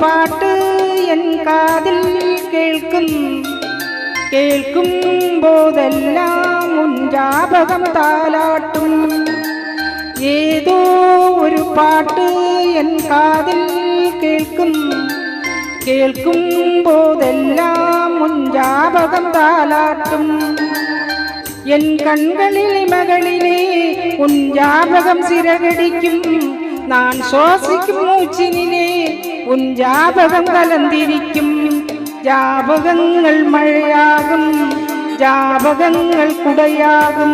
പാട്ട് എൻ കാതിൽ കേൾക്കുമ്പോതെല്ലാം മുൻജാപകം താലാട്ടും. ഏതോ ഒരു പാട്ട് എൻ കാതിൽ കേൾക്കുമ്പോതെല്ലാം മുൻജാപകം താലാട്ടും. എൻ കൺകളിൽ മകളിലെ ഉൻജാപകം സിരകടിക്കും. നാൻ ശ്വാസിക്കും മൂച്ചിനിലെ ഉൻജാപകം കലന്തിരിക്കും. ജാപകങ്ങൾ മഴയാകും, ജാപകങ്ങൾ കുടയാകും,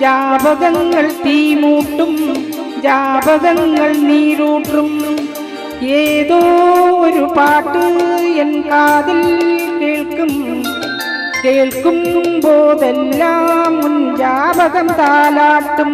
ജാപകങ്ങൾ തീമൂട്ടും, ജാപകങ്ങൾ നീരൂട്ടും. ഏതോ ഒരു പാട്ട് എൻ കാതിൽ കേൾക്കുമ്പോതെല്ലാം മുൻജാപകം താലാട്ടും.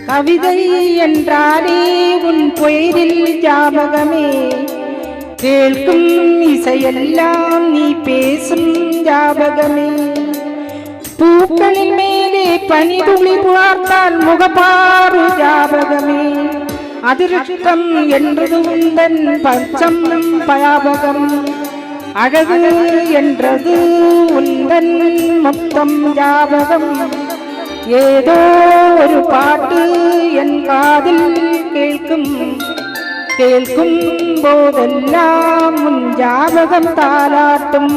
கவிதை என்றாலே உன் பெயரில் ஜாபகமே. கேட்கும் இசையெல்லாம் நீ பேசும் ஜாபகமே. பூக்களின் மேலே பனிதுளி பார்த்தால் முகப்பாறு ஜாபகமே. அதிருஷ்டம் என்றது உந்தன் பச்சம் பயாபகம். அழகு என்றது உந்தன் மொத்தம் ஜாபகம். ஏதோ ஒரு பாட்டு என் காதில் கேൾக்கும்போதெல்லாம் உன் ஞாபகம் தாலாட்டும்.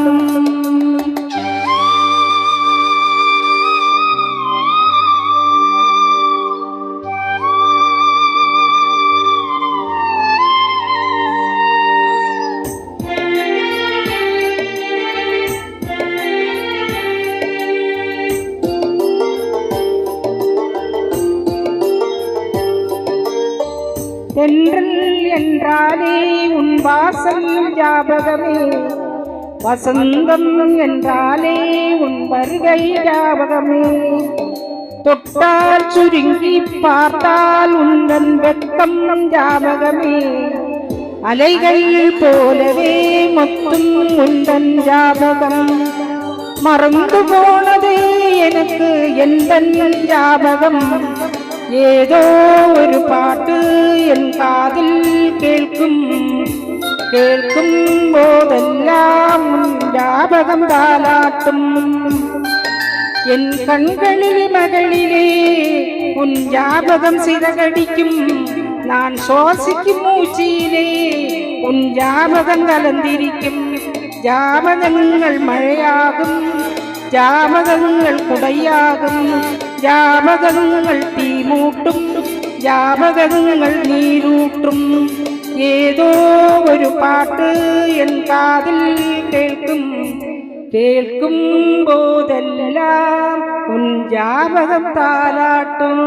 தென்றல் என்றாலே உன் வாசம் ஞாபகமே. வசந்தம் என்றாலே உன் வருகை ஞாபகமே. தொட்டால் சுருங்கி பார்த்தால் உந்தன் வெட்கம் ஞாபகமே. அலைகள் போலவே மொத்தம் உந்தன் ஞாபகம். மறந்து போனதே எனக்கு எந்தன் ஞாபகம். ஏதோ ஒரு பாட்டு என் காதில் கேൾக்கும்போதெல்லாம் ஞாபகம் தாலாட்டும். என் கண்களில் மகளிலே உன் ஞாபகம் சிறகடிக்கும். நான் சுவாசிக்கும் மூச்சிலே உன் ஞாபகம் கலந்திருக்கும். ஞாபகங்கள் மழையாகும், ஞாபகங்கள் குடையாகும், ஞாபகங்கள் தீமூட்டும், ஞாபகங்கள் நீரூற்றும். ஏதோ ஒரு பாட்டு என் காதில் கேൾக்கும்போதெல்லாம் உன் ஞாபகம் தாலாட்டும்.